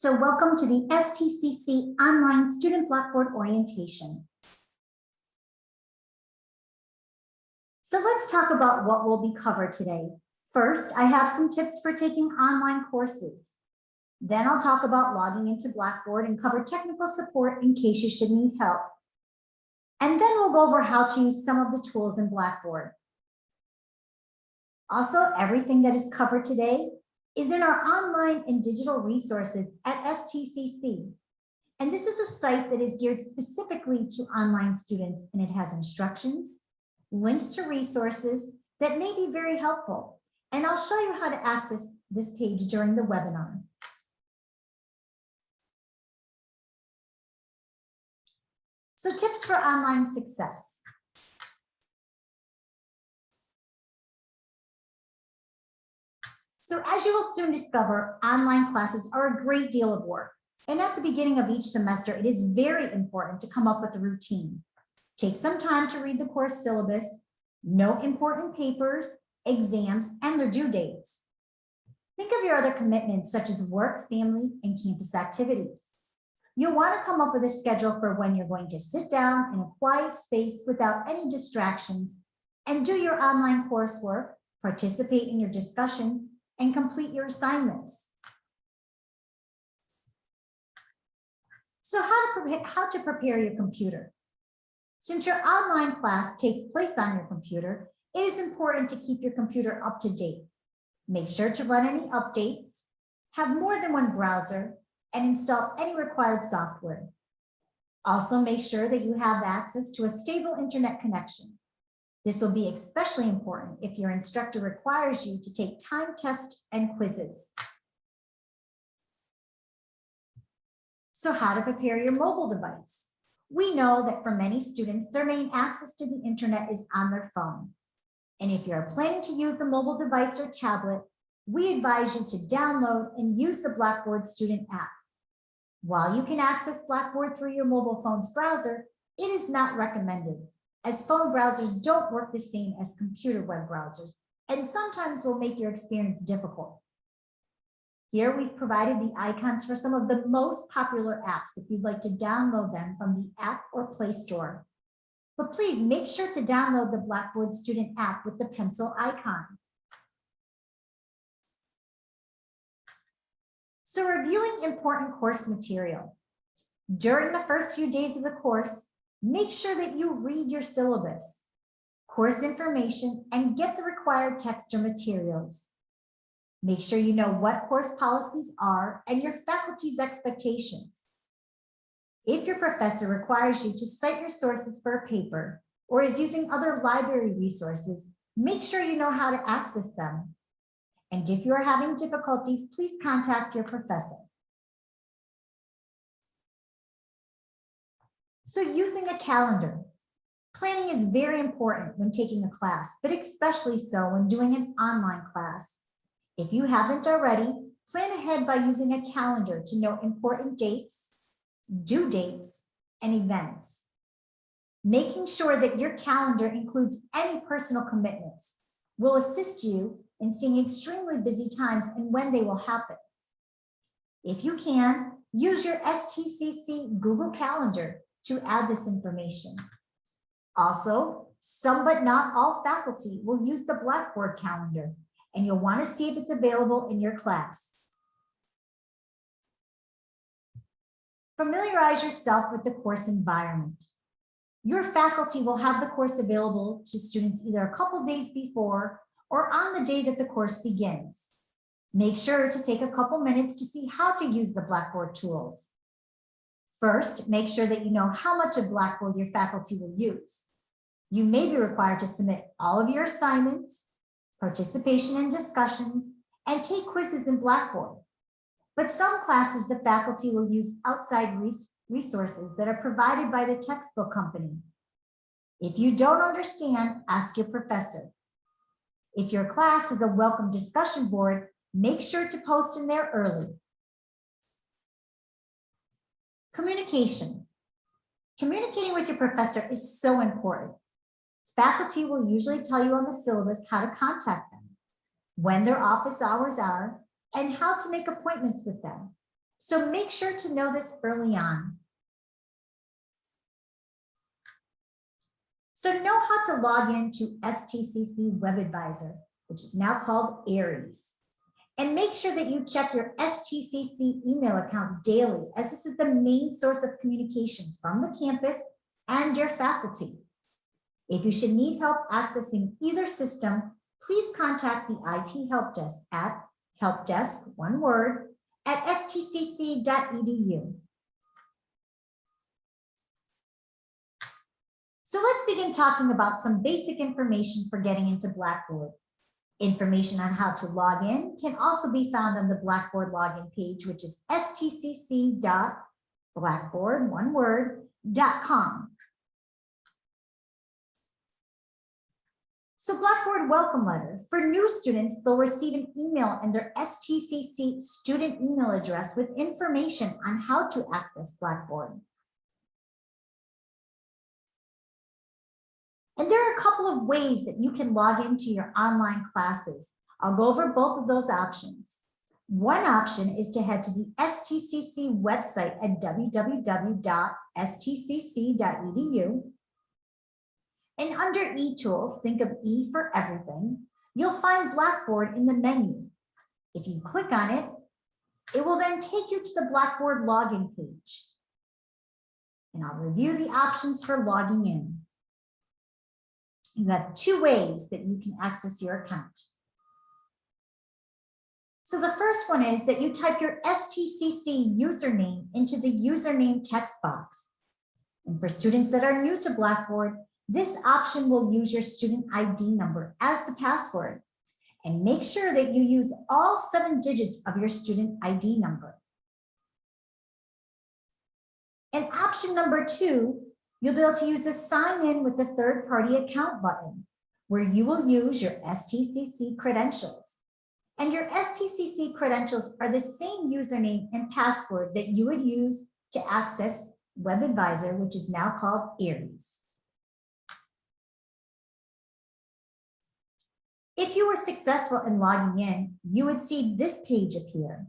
So welcome to the STCC Online Student Blackboard Orientation. So let's talk about what will be covered today. First, I have some tips for taking online courses. Then I'll talk about logging into Blackboard and cover technical support in case you should need help. And then we'll go over how to use some of the tools in Blackboard. Also, everything that is covered today is in our online and digital resources at STCC. And this is a site that is geared specifically to online students, and it has instructions, links to resources that may be very helpful. And I'll show you how to access this page during the webinar. So tips for online success. So as you will soon discover, online classes are a great deal of work. And at the beginning of each semester, it is very important to come up with a routine. Take some time to read the course syllabus, note important papers, exams, and their due dates. Think of your other commitments such as work, family, and campus activities. You'll want to come up with a schedule for when you're going to sit down in a quiet space without any distractions and do your online coursework, participate in your discussions, and complete your assignments. So how to prepare your computer. Since your online class takes place on your computer, it is important to keep your computer up to date. Make sure to run any updates, have more than one browser, and install any required software. Also, make sure that you have access to a stable internet connection. This will be especially important if your instructor requires you to take timed tests and quizzes. So how to prepare your mobile device. We know that for many students, their main access to the internet is on their phone. And if you're planning to use a mobile device or tablet, we advise you to download and use the Blackboard Student app. While you can access Blackboard through your mobile phone's browser, it is not recommended, as phone browsers don't work the same as computer web browsers and sometimes will make your experience difficult. Here we've provided the icons for some of the most popular apps if you'd like to download them from the App or Play Store. But please make sure to download the Blackboard Student app with the pencil icon. So reviewing important course material. During the first few days of the course, make sure that you read your syllabus, course information, and get the required text or materials. Make sure you know what course policies are and your faculty's expectations. If your professor requires you to cite your sources for a paper or is using other library resources, make sure you know how to access them. And if you are having difficulties, please contact your professor. So using a calendar. Planning is very important when taking a class, but especially so when doing an online class. If you haven't already, plan ahead by using a calendar to note important dates, due dates, and events. Making sure that your calendar includes any personal commitments will assist you in seeing extremely busy times and when they will happen. If you can, use your STCC Google Calendar to add this information. Also, some but not all faculty will use the Blackboard calendar, and you'll want to see if it's available in your class. Familiarize yourself with the course environment. Your faculty will have the course available to students either a couple days before or on the day that the course begins. Make sure to take a couple minutes to see how to use the Blackboard tools. First, make sure that you know how much of Blackboard your faculty will use. You may be required to submit all of your assignments, participation in discussions, and take quizzes in Blackboard. But some classes, the faculty will use outside resources that are provided by the textbook company. If you don't understand, ask your professor. If your class is a welcome discussion board, make sure to post in there early. Communication. Communicating with your professor is so important. Faculty will usually tell you on the syllabus how to contact them, when their office hours are, and how to make appointments with them. So make sure to know this early on. So know how to log into STCC Web Advisor, which is now called Aries. And make sure that you check your STCC email account daily, as this is the main source of communication from the campus and your faculty. If you should need help accessing either system, please contact the IT Help Desk at helpdesk, one word, at stcc.edu. So let's begin talking about some basic information for getting into Blackboard. Information on how to log in can also be found on the Blackboard login page, which is stcc.blackboard, one word, .com. So Blackboard welcome letter. For new students, they'll receive an email in their STCC student email address with information on how to access Blackboard. And there are a couple of ways that you can log into your online classes. I'll go over both of those options. One option is to head to the STCC website at www.stcc.edu. And under eTools, think of E for everything, you'll find Blackboard in the menu. If you click on it, it will then take you to the Blackboard login page. And I'll review the options for logging in. You have two ways that you can access your account. So the first one is that you type your STCC username into the username text box. And for students that are new to Blackboard, this option will use your student ID number as the password. And make sure that you use all 7 digits of your student ID number. And option number 2, you'll be able to use the sign in with the third-party account button, where you will use your STCC credentials. And your STCC credentials are the same username and password that you would use to access Web Advisor, which is now called Aries. If you were successful in logging in, you would see this page appear.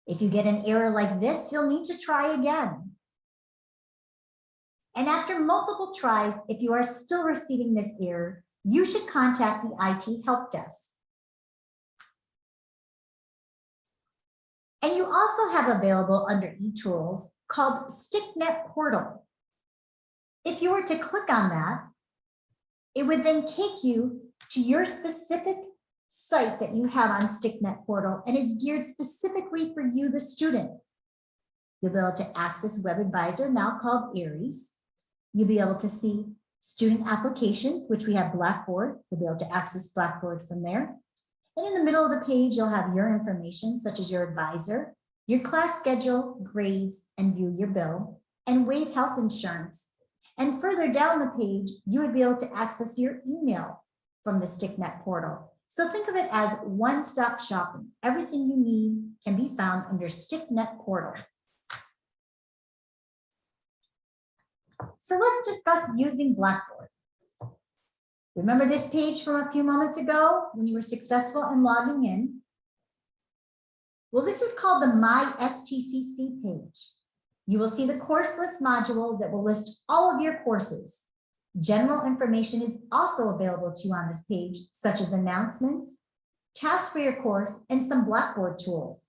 If you get an error like this, you'll need to try again. And after multiple tries, if you are still receiving this error, you should contact the IT Help Desk. And you also have available under eTools called StickNet Portal. If you were to click on that, it would then take you to your specific site that you have on StickNet Portal, and it's geared specifically for you, the student. You'll be able to access Web Advisor, now called Aries. You'll be able to see student applications, which we have Blackboard. You'll be able to access Blackboard from there. And in the middle of the page, you'll have your information, such as your advisor, your class schedule, grades, and view your bill, and waive health insurance. And further down the page, you would be able to access your email from the StickNet portal. So think of it as one-stop shopping. Everything you need can be found under StickNet portal. So let's discuss using Blackboard. Remember this page from a few moments ago when you were successful in logging in? Well, this is called the My STCC page. You will see the course list module that will list all of your courses. General information is also available to you on this page, such as announcements, tasks for your course, and some Blackboard tools.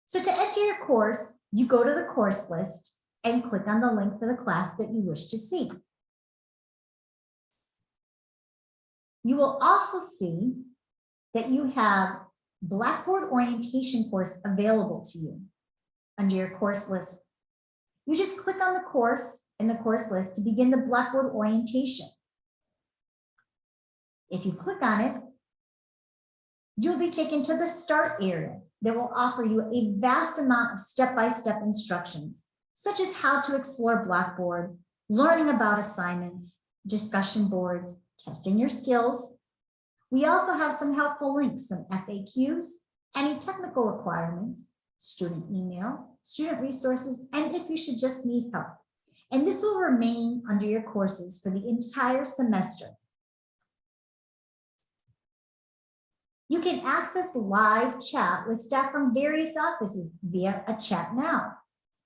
So to enter your course, you go to the course list and click on the link for the class that you wish to see. You will also see that you have Blackboard orientation course available to you under your course list. You just click on the course in the course list to begin the Blackboard orientation. If you click on it, you'll be taken to the start area that will offer you a vast amount of step-by-step instructions, such as how to explore Blackboard, learning about assignments, discussion boards, testing your skills. We also have some helpful links, some FAQs, any technical requirements, student email, student resources, and if you should just need help. And this will remain under your courses for the entire semester. You can access live chat with staff from various offices via a Chat Now,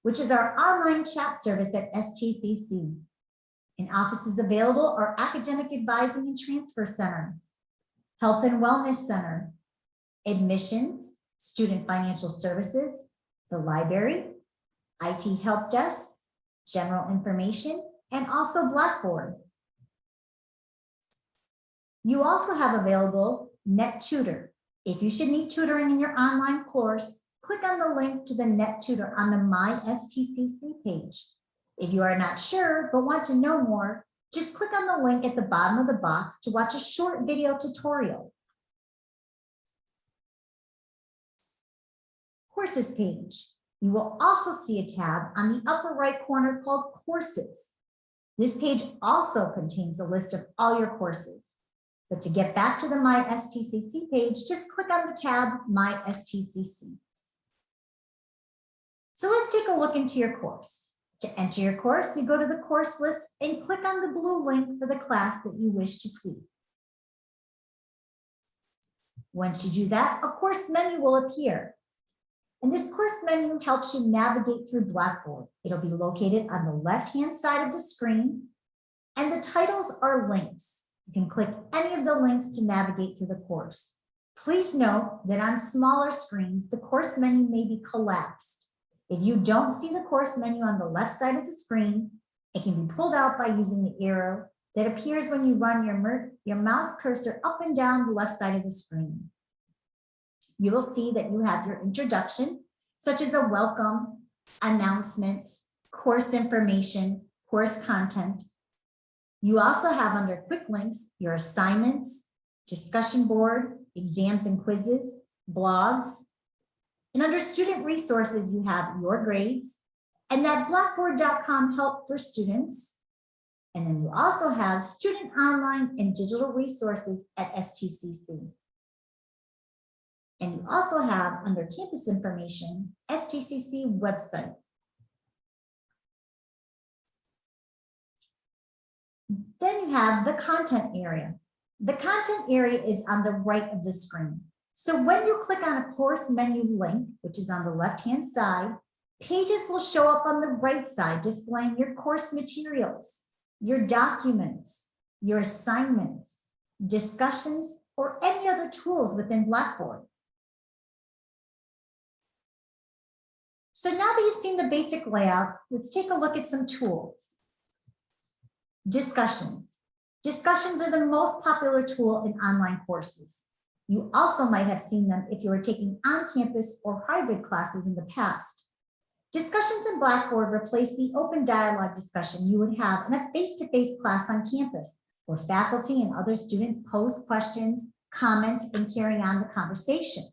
which is our online chat service at STCC. And offices available are Academic Advising and Transfer Center, Health and Wellness Center, Admissions, Student Financial Services, the Library, IT Help Desk, General Information, and also Blackboard. You also have available Net Tutor. If you should need tutoring in your online course, click on the link to the Net Tutor on the My STCC page. If you are not sure but want to know more, just click on the link at the bottom of the box to watch a short video tutorial. Courses page. You will also see a tab on the upper right corner called Courses. This page also contains a list of all your courses. But to get back to the My STCC page, just click on the tab My STCC. So let's take a look into your course. To enter your course, you go to the course list and click on the blue link for the class that you wish to see. Once you do that, a course menu will appear. And this course menu helps you navigate through Blackboard. It'll be located on the left-hand side of the screen, and the titles are links. You can click any of the links to navigate through the course. Please note that on smaller screens, the course menu may be collapsed. If you don't see the course menu on the left side of the screen, it can be pulled out by using the arrow that appears when you run your mouse cursor up and down the left side of the screen. You will see that you have your introduction, such as a welcome, announcements, course information, course content. You also have under quick links, your assignments, discussion board, exams and quizzes, blogs. And under student resources, you have your grades and that blackboard.com help for students. And then you also have student online and digital resources at STCC. And you also have under campus information, STCC website. Then you have the content area. The content area is on the right of the screen. So when you click on a course menu link, which is on the left-hand side, pages will show up on the right side, displaying your course materials, your documents, your assignments, discussions, or any other tools within Blackboard. So now that you've seen the basic layout, let's take a look at some tools. Discussions. Discussions are the most popular tool in online courses. You also might have seen them if you were taking on-campus or hybrid classes in the past. Discussions in Blackboard replace the open dialogue discussion you would have in a face-to-face class on campus, where faculty and other students pose questions, comment, and carry on the conversation.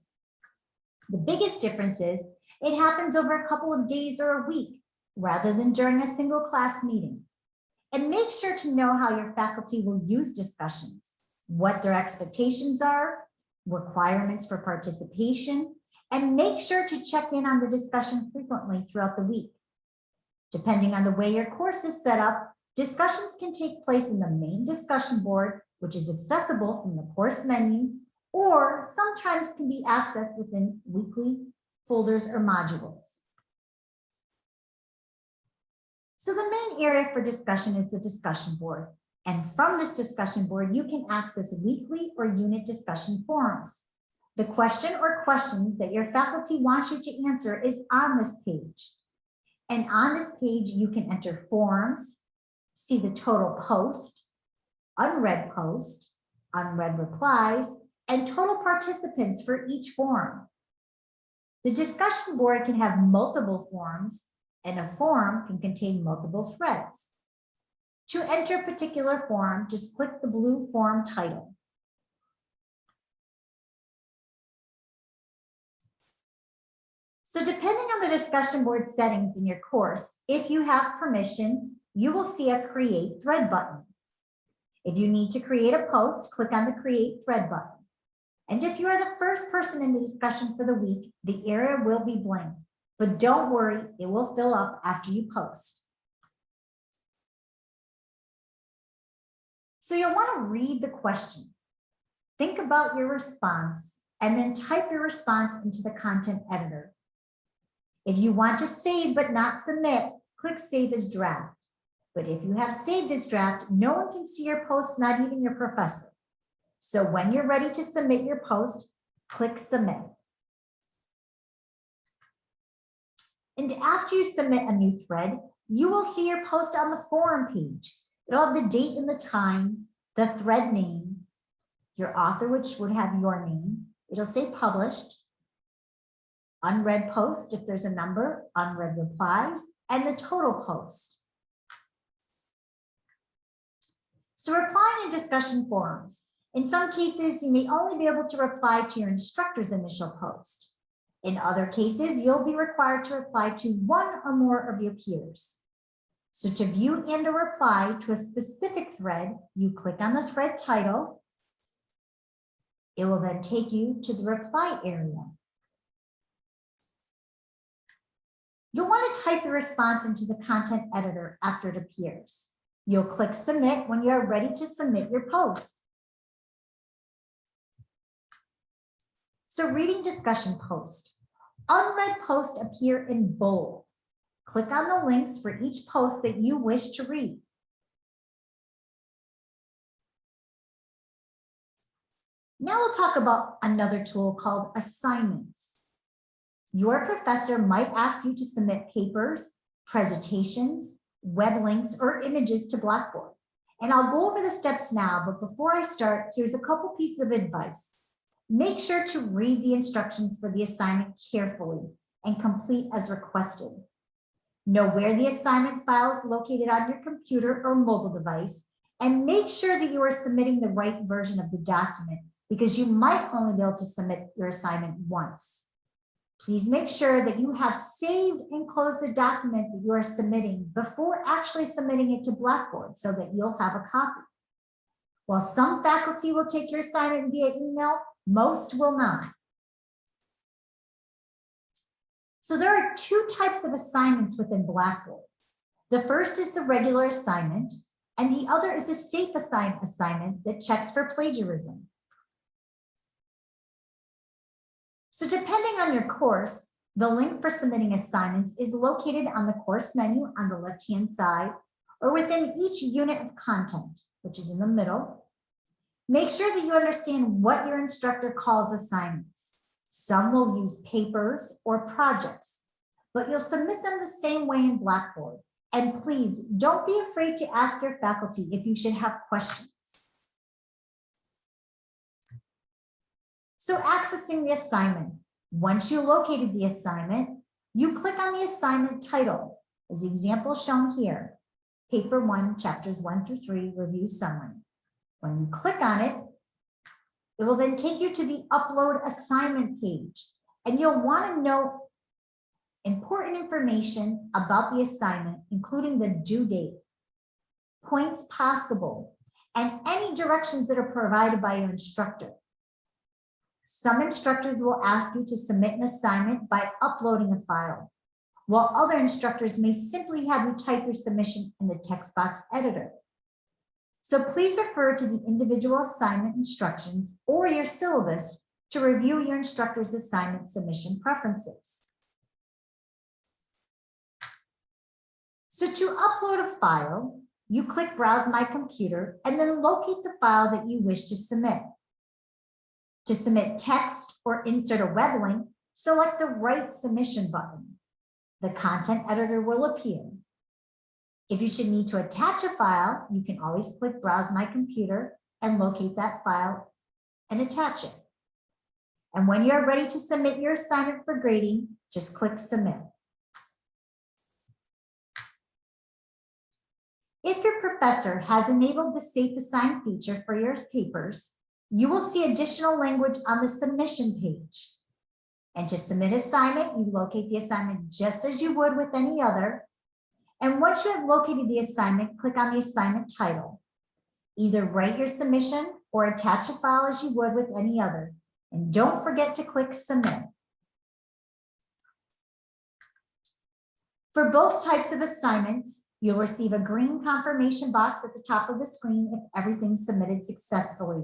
The biggest difference is it happens over a couple of days or a week, rather than during a single class meeting. And make sure to know how your faculty will use discussions, what their expectations are, requirements for participation, and make sure to check in on the discussion frequently throughout the week. Depending on the way your course is set up, discussions can take place in the main discussion board, which is accessible from the course menu, or sometimes can be accessed within weekly folders or modules. So the main area for discussion is the discussion board. And from this discussion board, you can access weekly or unit discussion forums. The question or questions that your faculty wants you to answer is on this page. And on this page, you can enter forums, see the total post, unread replies, and total participants for each forum. The discussion board can have multiple forums, and a forum can contain multiple threads. To enter a particular forum, just click the blue forum title. So depending on the discussion board settings in your course, if you have permission, you will see a Create Thread button. If you need to create a post, click on the Create Thread button. And if you are the first person in the discussion for the week, the area will be blank. But don't worry, it will fill up after you post. So you'll want to read the question. Think about your response and then type your response into the content editor. If you want to save but not submit, click Save as Draft. But if you have saved as draft, no one can see your post, not even your professor. So when you're ready to submit your post, click Submit. And after you submit a new thread, you will see your post on the forum page. It'll have the date and the time, the thread name, your author, which would have your name. It'll say published, unread post if there's a number, unread replies, and the total post. So replying in discussion forums. In some cases, you may only be able to reply to your instructor's initial post. In other cases, you'll be required to reply to one or more of your peers. So to view and or reply to a specific thread, you click on the thread title. It will then take you to the reply area. You'll want to type your response into the content editor after it appears. You'll click Submit when you are ready to submit your post. So reading discussion post. Unread posts appear in bold. Click on the links for each post that you wish to read. Now we'll talk about another tool called assignments. Your professor might ask you to submit papers, presentations, web links, or images to Blackboard. And I'll go over the steps now, but before I start, here's a couple pieces of advice. Make sure to read the instructions for the assignment carefully and complete as requested. Know where the assignment file is located on your computer or mobile device, and make sure that you are submitting the right version of the document because you might only be able to submit your assignment once. Please make sure that you have saved and closed the document that you are submitting before actually submitting it to Blackboard so that you'll have a copy. While some faculty will take your assignment via email, most will not. So there are two types of assignments within Blackboard. The first is the regular assignment, and the other is a safe assignment that checks for plagiarism. So depending on your course, the link for submitting assignments is located on the course menu on the left-hand side or within each unit of content, which is in the middle. Make sure that you understand what your instructor calls assignments. Some will use papers or projects, but you'll submit them the same way in Blackboard. And please don't be afraid to ask your faculty if you should have questions. So accessing the assignment. Once you located the assignment, you click on the assignment title, as the example shown here, Paper 1, Chapters 1 through 3, Review Summary. When you click on it, it will then take you to the Upload Assignment page, and you'll want to know important information about the assignment, including the due date, points possible, and any directions that are provided by your instructor. Some instructors will ask you to submit an assignment by uploading a file, while other instructors may simply have you type your submission in the text box editor. So please refer to the individual assignment instructions or your syllabus to review your instructor's assignment submission preferences. So to upload a file, you click Browse My Computer and then locate the file that you wish to submit. To submit text or insert a web link, select the right submission button. The content editor will appear. If you should need to attach a file, you can always click Browse My Computer and locate that file and attach it. And when you're ready to submit your assignment for grading, just click Submit. If your professor has enabled the Safe Assign feature for your papers, you will see additional language on the submission page. And to submit assignment, you locate the assignment just as you would with any other. And once you have located the assignment, click on the assignment title. Either write your submission or attach a file as you would with any other. And don't forget to click Submit. For both types of assignments, you'll receive a green confirmation box at the top of the screen if everything's submitted successfully.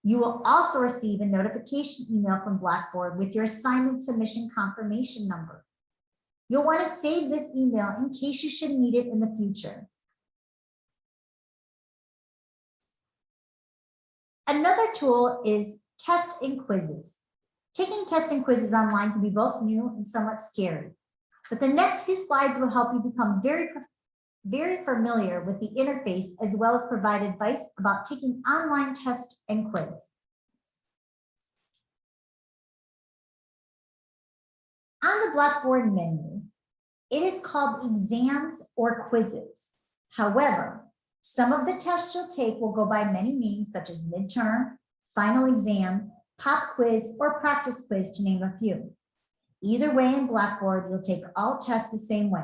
You will also receive a notification email from Blackboard with your assignment submission confirmation number. You'll want to save this email in case you should need it in the future. Another tool is tests and quizzes. Taking tests and quizzes online can be both new and somewhat scary, but the next few slides will help you become very familiar with the interface, as well as provide advice about taking online test and quiz. On the Blackboard menu, it is called exams or quizzes. However, some of the tests you'll take will go by many names, such as midterm, final exam, pop quiz, or practice quiz, to name a few. Either way, in Blackboard, you'll take all tests the same way.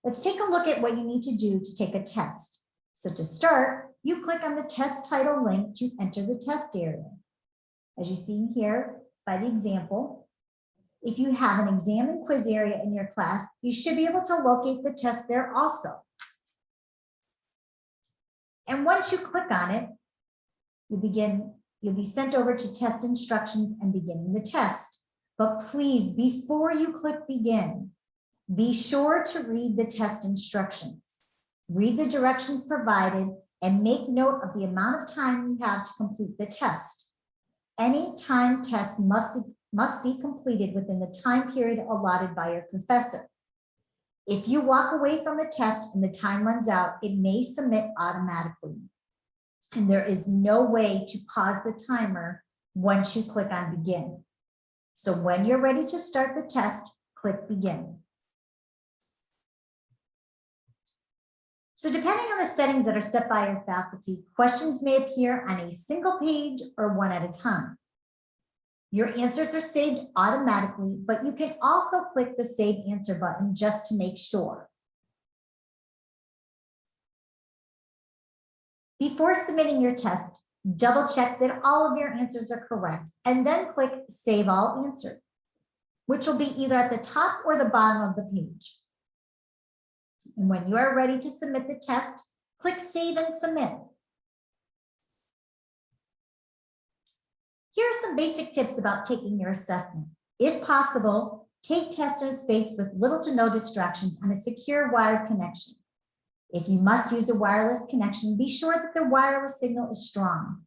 Let's take a look at what you need to do to take a test. So to start, you click on the test title link to enter the test area. As you see here by the example, if you have an exam and quiz area in your class, you should be able to locate the test there also. And once you click on it, you'll be sent over to test instructions and beginning the test. But please, before you click begin, be sure to read the test instructions. Read the directions provided and make note of the amount of time you have to complete the test. Any timed test must be completed within the time period allotted by your professor. If you walk away from a test and the time runs out, it may submit automatically. And there is no way to pause the timer once you click on begin. So when you're ready to start the test, click begin. So depending on the settings that are set by your faculty, questions may appear on a single page or one at a time. Your answers are saved automatically, but you can also click the Save Answer button just to make sure. Before submitting your test, double check that all of your answers are correct, and then click Save All Answers, which will be either at the top or the bottom of the page. And when you are ready to submit the test, click Save and Submit. Here are some basic tips about taking your assessment. If possible, take tests in a space with little to no distractions on a secure wired connection. If you must use a wireless connection, be sure that the wireless signal is strong.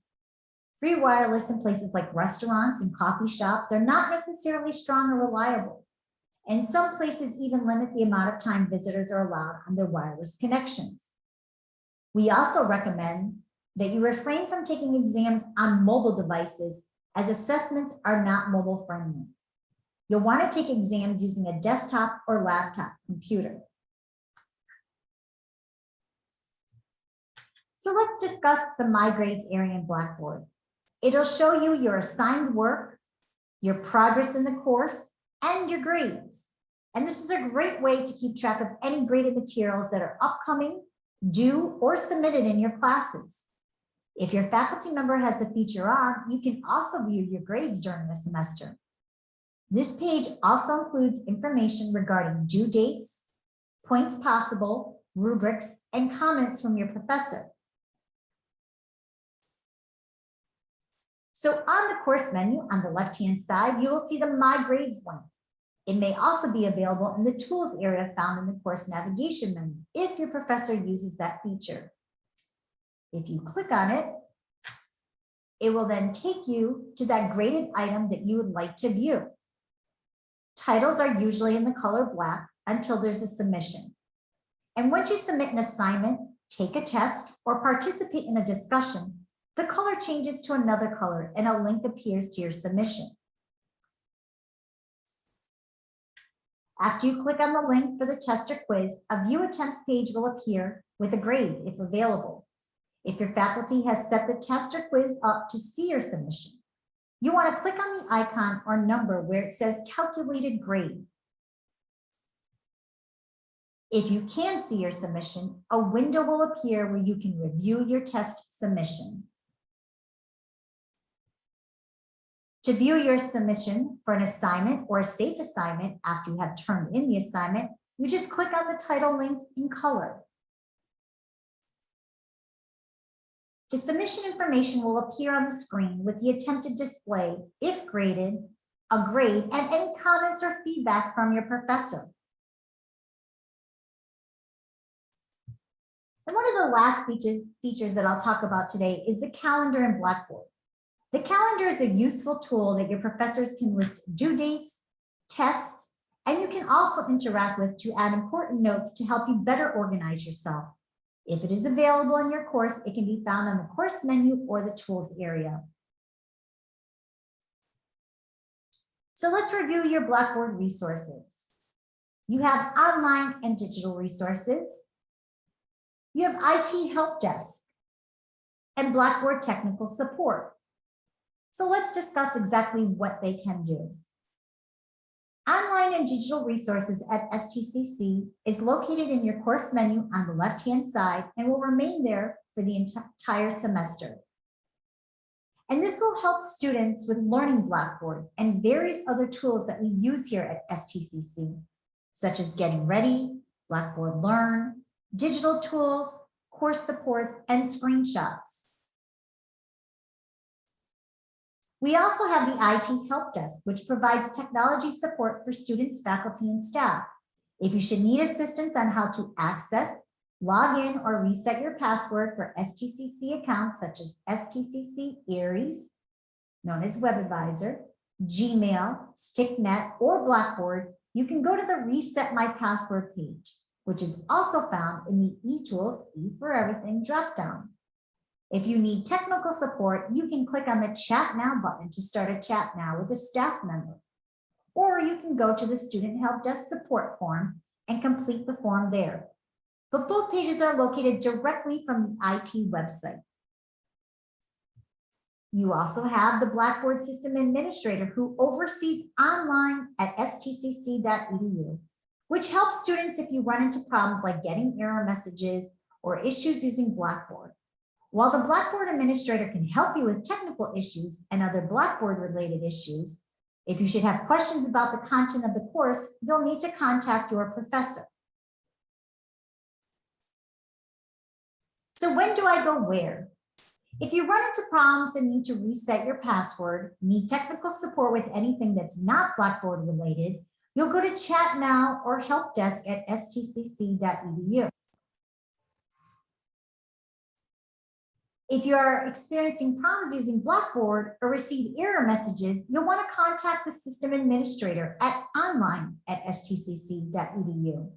Free wireless in places like restaurants and coffee shops are not necessarily strong or reliable. And some places even limit the amount of time visitors are allowed on their wireless connections. We also recommend that you refrain from taking exams on mobile devices, as assessments are not mobile friendly. You'll want to take exams using a desktop or laptop computer. So let's discuss the My Grades area in Blackboard. It'll show you your assigned work, your progress in the course, and your grades. And this is a great way to keep track of any graded materials that are upcoming, due, or submitted in your classes. If your faculty member has the feature on, you can also view your grades during the semester. This page also includes information regarding due dates, points possible, rubrics, and comments from your professor. So on the course menu on the left-hand side, you will see the My Grades link. It may also be available in the Tools area found in the course navigation menu if your professor uses that feature. If you click on it, it will then take you to that graded item that you would like to view. Titles are usually in the color black until there's a submission. And once you submit an assignment, take a test, or participate in a discussion, the color changes to another color and a link appears to your submission. After you click on the link for the test or quiz, a View Attempts page will appear with a grade if available. If your faculty has set the test or quiz up to see your submission, you want to click on the icon or number where it says Calculated Grade. If you can see your submission, a window will appear where you can review your test submission. To view your submission for an assignment or a safe assignment after you have turned in the assignment, you just click on the title link in color. The submission information will appear on the screen with the attempted display, if graded, a grade, and any comments or feedback from your professor. And one of the last features that I'll talk about today is the calendar in Blackboard. The calendar is a useful tool that your professors can list due dates, tests, and you can also interact with to add important notes to help you better organize yourself. If it is available in your course, it can be found on the course menu or the tools area. So let's review your Blackboard resources. You have online and digital resources. You have IT help desk and Blackboard technical support. So let's discuss exactly what they can do. Online and digital resources at STCC is located in your course menu on the left-hand side and will remain there for the entire semester. And this will help students with learning Blackboard and various other tools that we use here at STCC, such as Getting Ready, Blackboard Learn, digital tools, course supports, and screenshots. We also have the IT help desk, which provides technology support for students, faculty, and staff. If you should need assistance on how to access, log in, or reset your password for STCC accounts such as STCC Aries, known as Web Advisor, Gmail, StickNet, or Blackboard, you can go to the Reset My Password page, which is also found in the eTools E for Everything dropdown. If you need technical support, you can click on the Chat Now button to start a chat now with a staff member. Or you can go to the Student Help Desk support form and complete the form there. But both pages are located directly from the IT website. You also have the Blackboard System Administrator who oversees online at stcc.edu, which helps students if you run into problems like getting error messages or issues using Blackboard. While the Blackboard Administrator can help you with technical issues and other Blackboard-related issues, if you should have questions about the content of the course, you'll need to contact your professor. So when do I go where? If you run into problems and need to reset your password, need technical support with anything that's not Blackboard related, you'll go to Chat Now or Help Desk at stcc.edu. If you are experiencing problems using Blackboard or receive error messages, you'll want to contact the system administrator at online@stcc.edu.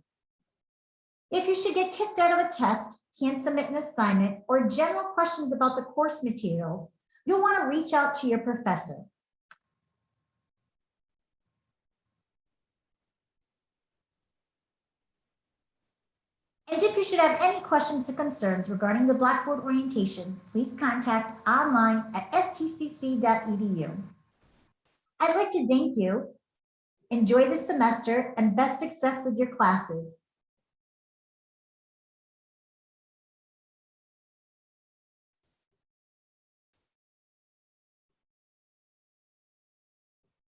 If you should get kicked out of a test, can't submit an assignment, or general questions about the course materials, you'll want to reach out to your professor. And if you should have any questions or concerns regarding the Blackboard orientation, please contact online@stcc.edu. I'd like to thank you. Enjoy the semester and best success with your classes.